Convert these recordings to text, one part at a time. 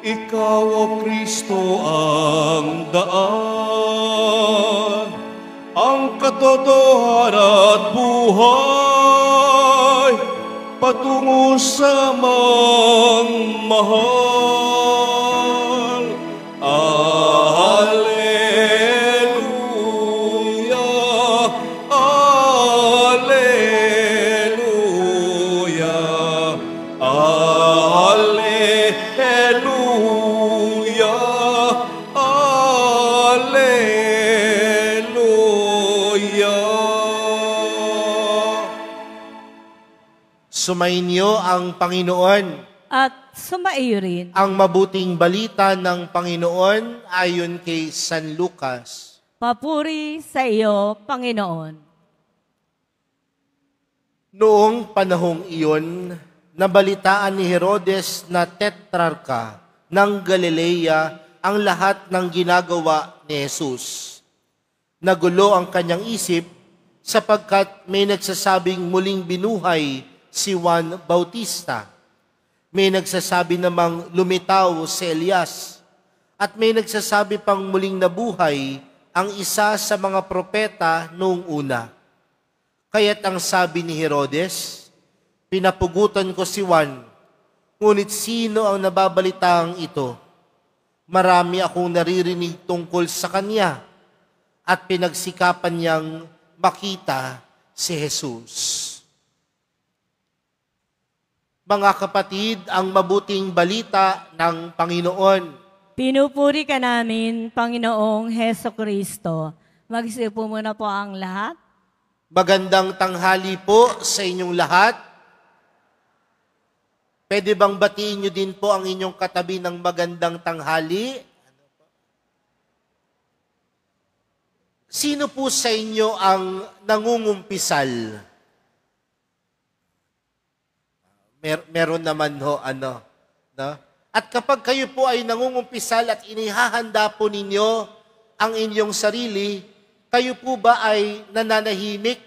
Ikaw, O Kristo, ang daan, ang katotohanan at buhay, patungo sa mahal. Alleluia, alleluia, alleluia, alleluia. Sumainyo ang Panginoon. At sumaiyo rin. Ang mabuting balita ng Panginoon ayon kay San Lucas. Papuri sa iyo, Panginoon. Noong panahong iyon, nabalitaan ni Herodes na tetrarka ng Galilea ang lahat ng ginagawa ni Jesus. Nagulo ang kanyang isip sapagkat may nagsasabing muling binuhay si Juan Bautista. May nagsasabi namang lumitaw si Elias. At may nagsasabi pang muling nabuhay ang isa sa mga propeta noong una. Kaya't ang sabi ni Herodes, pinapugutan ko si Juan, ngunit sino ang nababalitang ito? Marami akong naririnig tungkol sa kanya at pinagsikapan niyang makita si Jesus. Mga kapatid, ang mabuting balita ng Panginoon. Pinupuri ka namin, Panginoong Heso Kristo. Magsiupo muna po ang lahat. Magandang tanghali po sa inyong lahat. Pwede bang batiin nyo din po ang inyong katabi ng magandang tanghali? Sino po sa inyo ang nangungumpisal? Meron naman ho, no? At kapag kayo po ay nangungumpisal at inihahanda po ninyo ang inyong sarili, kayo po ba ay nananahimik?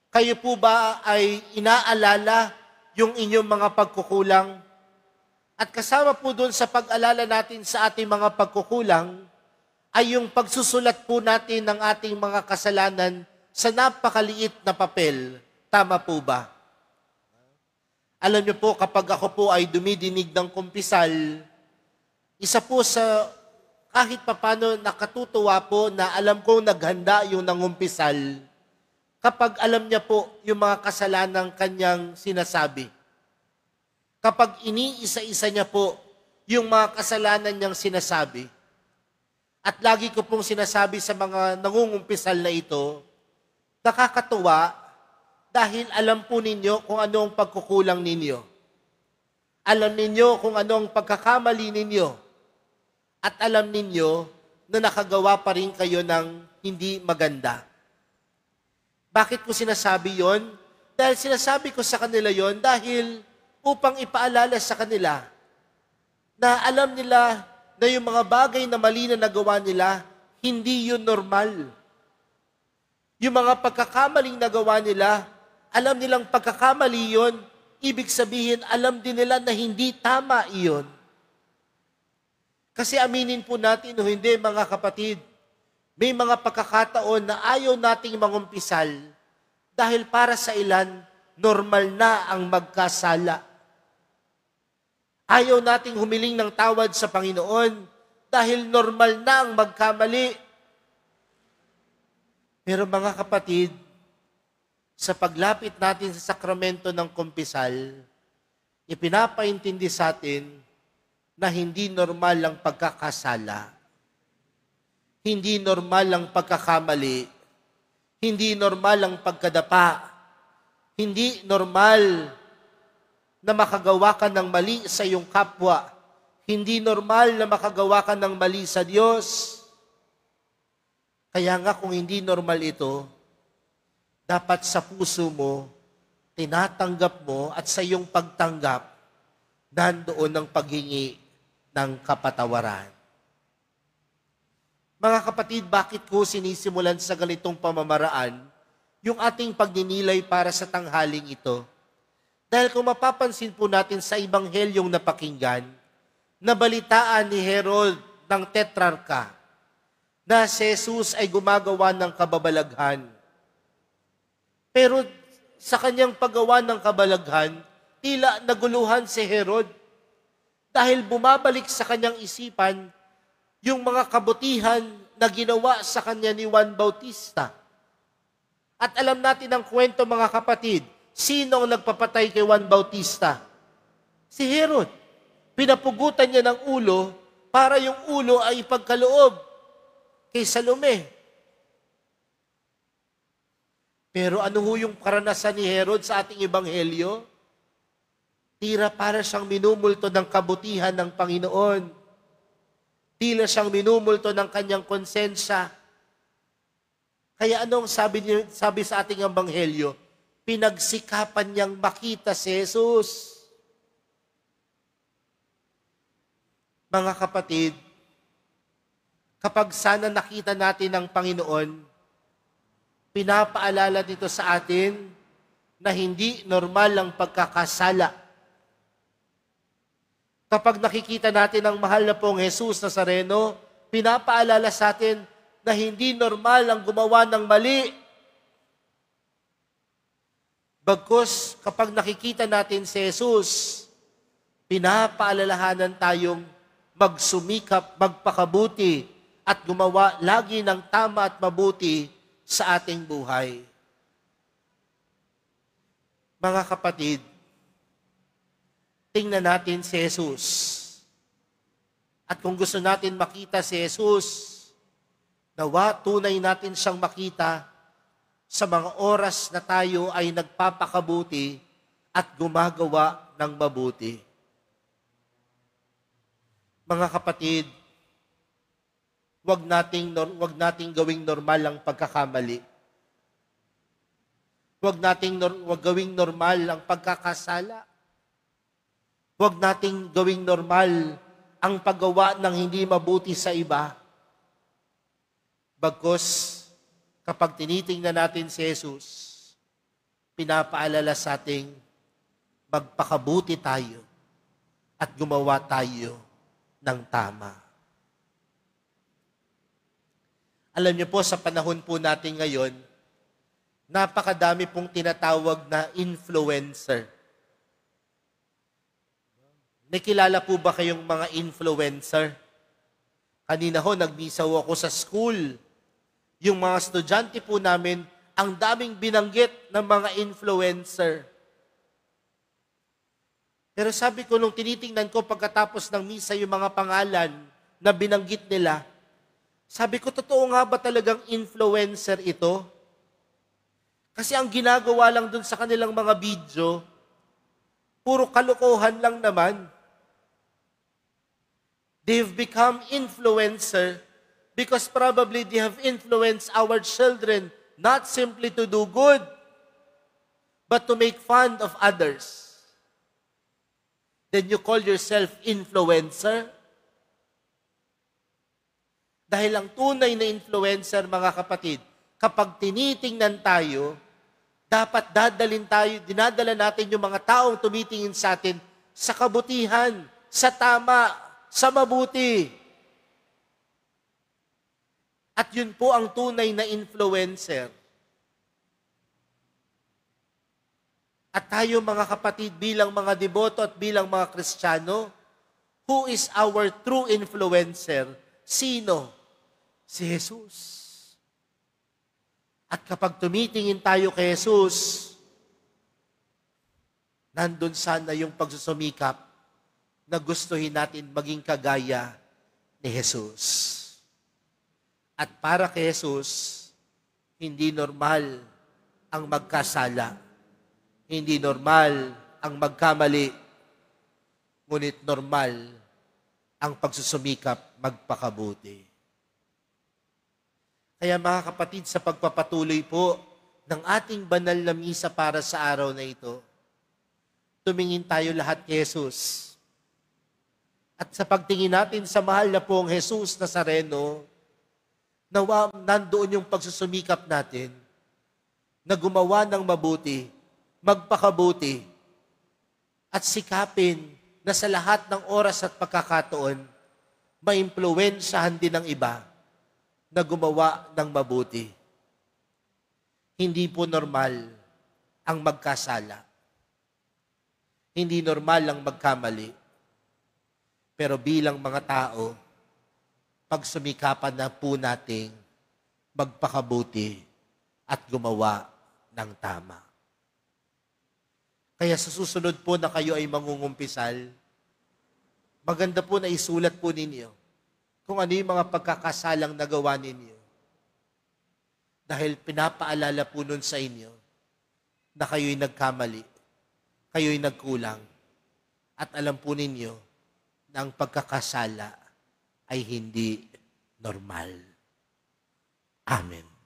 Kayo po ba ay inaalala yung inyong mga pagkukulang? At kasama po doon sa pag-alala natin sa ating mga pagkukulang, ay yung pagsusulat po natin ng ating mga kasalanan sa napakaliit na papel. Tama po ba? Alam niyo po, kapag ako po ay dumidinig ng kumpisal, isa po sa kahit papano nakatutuwa po na alam kong naghanda yung nangumpisal kapag alam niya po yung mga kasalanang kanyang sinasabi. Kapag iniisa-isa niya po yung mga kasalanan niyang sinasabi. At lagi ko pong sinasabi sa mga nangungumpisal na ito, nakakatuwa dahil alam po ninyo kung ano ang pagkukulang ninyo. Alam ninyo kung ano ang pagkakamali ninyo. At alam ninyo na nakagawa pa rin kayo ng hindi maganda. Bakit ko sinasabi yon? Dahil sinasabi ko sa kanila yon dahil upang ipaalala sa kanila na alam nila na yung mga bagay na mali na nagawa nila, hindi yun normal. Yung mga pagkakamaling nagawa nila, alam nilang pagkakamali yun, ibig sabihin, alam din nila na hindi tama iyon. Kasi aminin po natin o hindi, mga kapatid, may mga pagkakataon na ayaw nating mangumpisal dahil para sa ilan, normal na ang magkasala. Ayaw nating humiling ng tawad sa Panginoon dahil normal na ang magkamali. Pero mga kapatid, sa paglapit natin sa sakramento ng kumpisal, ipinapaintindi sa atin na hindi normal ang pagkakasala. Hindi normal ang pagkakamali. Hindi normal ang pagkadapa. Hindi normal na makagawa ka ng mali sa iyong kapwa. Hindi normal na makagawa ka ng mali sa Diyos. Kaya nga kung hindi normal ito, dapat sa puso mo, tinatanggap mo at sa iyong pagtanggap, nandoon ang paghingi ng kapatawaran. Mga kapatid, bakit ko sinisimulan sa ganitong pamamaraan yung ating pagninilay para sa tanghaling ito? Dahil kung mapapansin po natin sa Ibanghelyong napakinggan, nabalitaan ni Herod ng Tetrarka na si Jesus ay gumagawa ng kababalaghan. Pero sa kanyang paggawa ng kabalaghan, tila naguluhan si Herod dahil bumabalik sa kanyang isipan yung mga kabutihan na ginawa sa kanya ni Juan Bautista. At alam natin ang kwento, mga kapatid, sino ang nagpapatay kay Juan Bautista? Si Herod. Pinapugutan niya ng ulo para yung ulo ay ipagkaloob kay Salome. Pero ano ho yung karanasan ni Herod sa ating ebanghelyo? Tira para siyang minumulto ng kabutihan ng Panginoon. Tila siyang minumulto ng kanyang konsensya. Kaya anong sabi sa ating ebanghelyo? Pinagsikapan niyang makita si Jesus. Mga kapatid, kapag sana nakita natin ang Panginoon, pinapaalala dito sa atin na hindi normal ang pagkakasala. Kapag nakikita natin ang mahal na pong Jesus Nazareno, pinapaalala sa atin na hindi normal ang gumawa ng mali. Bagkus, kapag nakikita natin si Jesus, pinapaalalahanan tayong magsumikap, magpakabuti, at gumawa lagi ng tama at mabuti sa ating buhay. Mga kapatid, tingnan natin si Jesus. At kung gusto natin makita si Jesus, nawa tunay natin siyang makita sa mga oras na tayo ay nagpapakabuti at gumagawa ng mabuti. Mga kapatid, wag nating gawing normal ang pagkakamali. Wag gawing normal ang pagkakasala. Wag nating gawing normal ang paggawa ng hindi mabuti sa iba. Bagkus, kapag tinitingnan natin si Jesus, pinapaalala sa ating magpakabuti tayo at gumawa tayo ng tama. Alam niyo po, sa panahon po natin ngayon, napakadami pong tinatawag na influencer. Nakilala po ba kayong mga influencer? Kanina ho, nagmisaw ako sa school. Yung mga estudyante po namin, ang daming binanggit ng mga influencer. Pero sabi ko, nung tinitingnan ko pagkatapos ng misa yung mga pangalan na binanggit nila, sabi ko, totoo nga ba talagang influencer ito? Kasi ang ginagawa lang dun sa kanilang mga video, puro kalokohan lang naman. They've become influencer because probably they have influenced our children not simply to do good, but to make fun of others. Then you call yourself influencer? Dahil ang tunay na influencer, mga kapatid, kapag tinitingnan tayo, dapat dinadala natin yung mga taong tumitingin sa atin sa kabutihan, sa tama, sa mabuti. At yun po ang tunay na influencer. At tayo, mga kapatid, bilang mga deboto at bilang mga Kristiyano, who is our true influencer? Sino? Si Jesus. At kapag tumitingin tayo kay Jesus, nandun sana yung pagsusumikap na gustuhin natin maging kagaya ni Jesus. At para kay Jesus, hindi normal ang magkasala. Hindi normal ang magkamali. Ngunit normal ang pagsusumikap magpakabuti. Kaya mga kapatid, sa pagpapatuloy po ng ating banal na misa para sa araw na ito, tumingin tayo lahat kay Jesus. At sa pagtingin natin sa mahal na pong Jesus Nazareno, nawa nandoon yung pagsusumikap natin na gumawa ng mabuti, magpakabuti, at sikapin na sa lahat ng oras at pagkakataon, maimpluwensyahan din ng iba na gumawa ng mabuti. Hindi po normal ang magkasala. Hindi normal ang magkamali. Pero bilang mga tao, pagsumikapan na po nating magpakabuti at gumawa ng tama. Kaya sa susunod po na kayo ay mangungumpisal, maganda po na isulat po ninyo kung ano yung mga pagkakasalang nagawa ninyo. Dahil pinapaalala po nun sa inyo na kayo'y nagkamali, kayo'y nagkulang, at alam po ninyo na ang pagkakasala ay hindi normal. Amen.